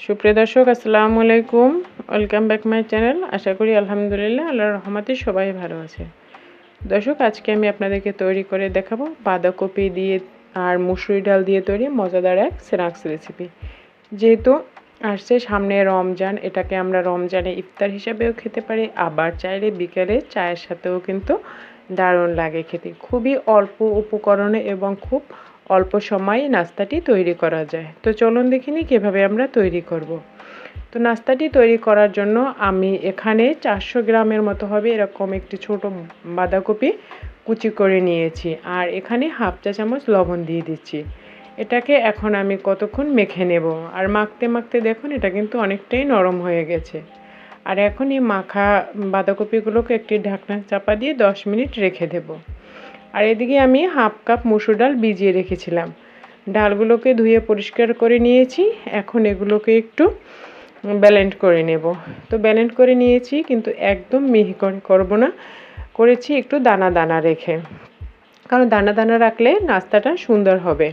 সুপ্রিয় দর্শক, আসসালামু আলাইকুম। Welcome back my channel. আশা করি আলহামদুলিল্লাহ আল্লাহর রহমতে সবাই ভালো আছে। দর্শক, আজকে আমি আপনাদেরকে তৈরি করে দেখাবো বাঁধাকপি দিয়ে আর মুসুরি ডাল দিয়ে তৈরি মজাদার এক স্ন্যাক্স রেসিপি। যেহেতু আসছে সামনে রমজান, এটাকে আমরা রমজানে ইফতার হিসাবেও খেতে পারি, আবার চাইলে বিকেলে চায়ের সাথেও কিন্তু দারুণ লাগে খেতে। খুবই অল্প উপকরণে এবং খুব অল্প সময়ে নাস্তাটি তৈরি করা যায়। তো চলুন দেখিনি কীভাবে আমরা তৈরি করব। তো নাস্তাটি তৈরি করার জন্য আমি এখানে 400 গ্রামের মতো হবে এরকম একটি ছোট বাঁধাকপি কুচি করে নিয়েছি, আর এখানে হাফ চা চামচ লবণ দিয়ে দিচ্ছি। এটাকে এখন আমি কতক্ষণ মেখে নেব, আর মাখতে মাখতে দেখুন এটা কিন্তু অনেকটাই নরম হয়ে গেছে। আর এখন এই মাখা বাঁধাকপিগুলোকে একটি ঢাকনা চাপা দিয়ে 10 মিনিট রেখে দেব। আর এদিকে আমি হাফ কাপ মসুর ডাল ভিজিয়ে রেখেছিলাম। ডালগুলোকে ধুয়ে পরিষ্কার করে নিয়েছি। এখন এগুলোকে একটু ব্লেন্ড করে নেব। তো ব্লেন্ড করে নিয়েছি, কিন্তু একদম মিহি করব না, করেছি একটু দানা দানা রেখে, কারণ দানা দানা রাখলে নাস্তাটা সুন্দর হবে।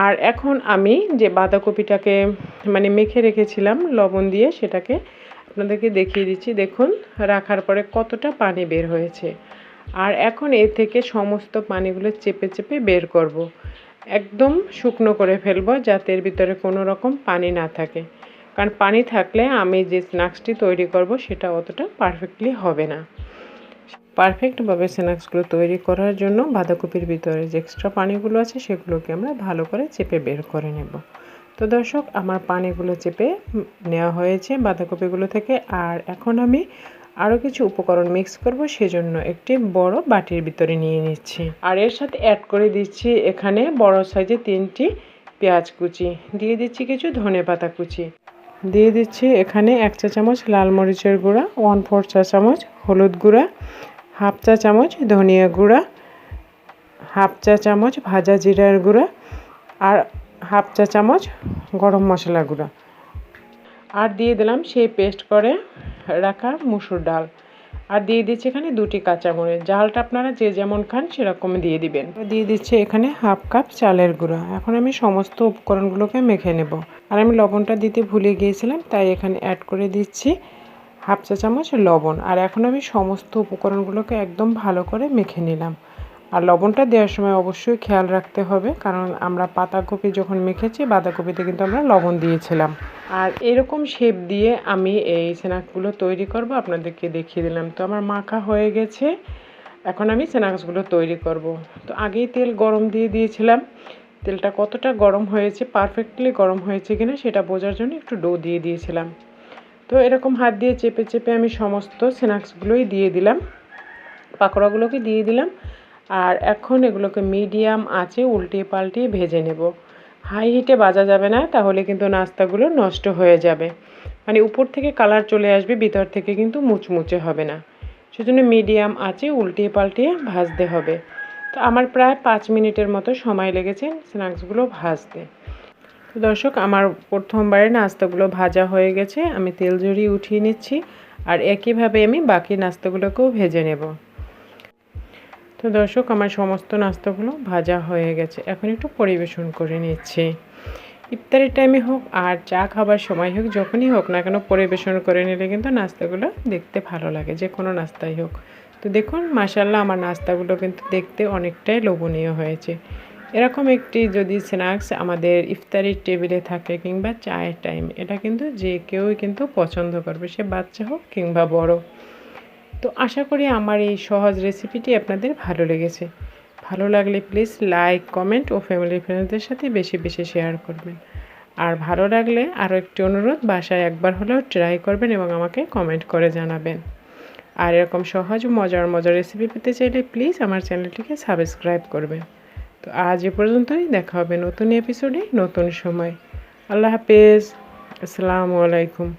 আর এখন আমি যে বাঁধাকপিটাকে মেখে রেখেছিলাম লবণ দিয়ে, সেটাকে আপনাদেরকে দেখিয়ে দিচ্ছি। দেখুন রাখার পরে কতটা পানি বের হয়েছে। আর এখন এর থেকে সমস্ত পানিগুলো চেপে চেপে বের করব। একদম শুকনো করে ফেলবো, যাতে এর ভিতরে কোনো রকম পানি না থাকে, কারণ পানি থাকলে আমি যে স্ন্যাক্সটি তৈরি করব সেটা অতটা পারফেক্টলি হবে না। পারফেক্টভাবে স্ন্যাক্সগুলো তৈরি করার জন্য বাঁধাকপির ভিতরে যে এক্সট্রা পানিগুলো আছে সেগুলোকে আমরা ভালো করে চেপে বের করে নেব। তো দর্শক, আমার পানিগুলো চেপে নেওয়া হয়েছে বাঁধাকপিগুলো থেকে। আর এখন আমি আরও কিছু উপকরণ মিক্স করব, সেজন্য একটি বড় বাটির ভিতরে নিয়ে নিচ্ছি। আর এর সাথে অ্যাড করে দিচ্ছি এখানে বড় সাইজে 3টি পেঁয়াজ কুচি, দিয়ে দিচ্ছি কিছু ধনেপাতা কুচি, দিয়ে দিচ্ছি এখানে 1 চা চামচ লাল মরিচের গুঁড়া, 1/4 চা চামচ হলুদ গুঁড়া, হাফ চা চামচ ধনিয়া গুঁড়া, হাফ চা চামচ ভাজা জিরার গুঁড়া, আর হাফ চা চামচ গরম মশলা গুঁড়া। আর দিয়ে দিলাম সেই পেস্ট করে রাখা মুসুর ডাল। আর দিয়ে দিচ্ছি এখানে 2টি কাঁচামরিচ। ঝালটা আপনারা যে যেমন খান সেরকম দিয়ে দিবেন। দিয়ে দিচ্ছি এখানে হাফ কাপ চালের গুঁড়া। এখন আমি সমস্ত উপকরণগুলোকে মেখে নেব। আর আমি লবণটা দিতে ভুলে গিয়েছিলাম, তাই এখানে অ্যাড করে দিচ্ছি হাফ চা চামচ লবণ। আর এখন আমি সমস্ত উপকরণগুলোকে একদম ভালো করে মেখে নিলাম। আর লবণটা দেওয়ার সময় অবশ্যই খেয়াল রাখতে হবে, কারণ আমরা পাতাকপি যখন মেখেছি বাঁধাকপিতে কিন্তু আমরা লবণ দিয়েছিলাম। আর এরকম শেপ দিয়ে আমি এই স্ন্যাক্সগুলো তৈরি করব, আপনাদেরকে দেখিয়ে দিলাম। তো আমার মাখা হয়ে গেছে, এখন আমি স্ন্যাক্সগুলো তৈরি করব। তো আগেই তেল গরম দিয়ে দিয়েছিলাম। তেলটা কতটা গরম হয়েছে, পারফেক্টলি গরম হয়েছে কিনা সেটা বোঝার জন্য একটু ডো দিয়ে দিয়েছিলাম। তো এরকম হাত দিয়ে চেপে চেপে আমি সমস্ত স্ন্যাক্সগুলোই দিয়ে দিলাম, পাকোড়াগুলোকে দিয়ে দিলাম। আর এখন এগুলোকে মিডিয়াম আঁচে উল্টিয়ে পাল্টিয়ে ভেজে নেব। হাই হিটে ভাজা যাবে না, তাহলে কিন্তু নাস্তাগুলো নষ্ট হয়ে যাবে। উপর থেকে কালার চলে আসবে, ভিতর থেকে কিন্তু মুচমুচে হবে না। সেজন্য মিডিয়াম আঁচে উল্টিয়ে পাল্টিয়ে ভাজতে হবে। তো আমার প্রায় 5 মিনিটের মতো সময় লেগেছে স্ন্যাক্সগুলো ভাজতে। তো দর্শক, আমার প্রথমবারে নাস্তাগুলো ভাজা হয়ে গেছে। আমি তেল ঝরিয়ে উঠিয়ে নিচ্ছি, আর একইভাবে আমি বাকি নাস্তাগুলোকেও ভেজে নেব। তো দর্শক, আমার সমস্ত নাস্তাগুলো ভাজা হয়ে গেছে। এখন একটু পরিবেশন করে নিচ্ছি। ইফতারের টাইমে হোক আর চা খাবার সময় হোক, যখনই হোক না কেন পরিবেশন করে নিলে কিন্তু নাস্তাগুলো দেখতে ভালো লাগে, যে কোনো নাস্তাই হোক। তো দেখুন মাশাআল্লাহ, আমার নাস্তাগুলো কিন্তু দেখতে অনেকটাই লোভনীয় হয়েছে। এরকম একটি যদি স্ন্যাক্স আমাদের ইফতারির টেবিলে থাকে কিংবা চায়ের টাইম, এটা কিন্তু যে কেউই কিন্তু পছন্দ করবে, সে বাচ্চা হোক কিংবা বড়। তো আশা করি আমার এই সহজ রেসিপিটি আপনাদের ভালো লেগেছে। ভালো লাগলে প্লিজ লাইক, কমেন্ট ও ফ্যামিলি ফ্রেন্ডসদের সাথে বেশি বেশি শেয়ার করবেন। আর ভালো লাগলে আরও একটি অনুরোধ, বাসায় একবার হলেও ট্রাই করবেন এবং আমাকে কমেন্ট করে জানাবেন। আর এরকম সহজ মজার মজার রেসিপি পেতে চাইলে প্লিজ আমার চ্যানেলটিকে সাবস্ক্রাইব করবেন। তো আজ এ পর্যন্তই, দেখা হবে নতুন এপিসোডে নতুন সময়। আল্লাহ হাফেজ, আসসালামু আলাইকুম।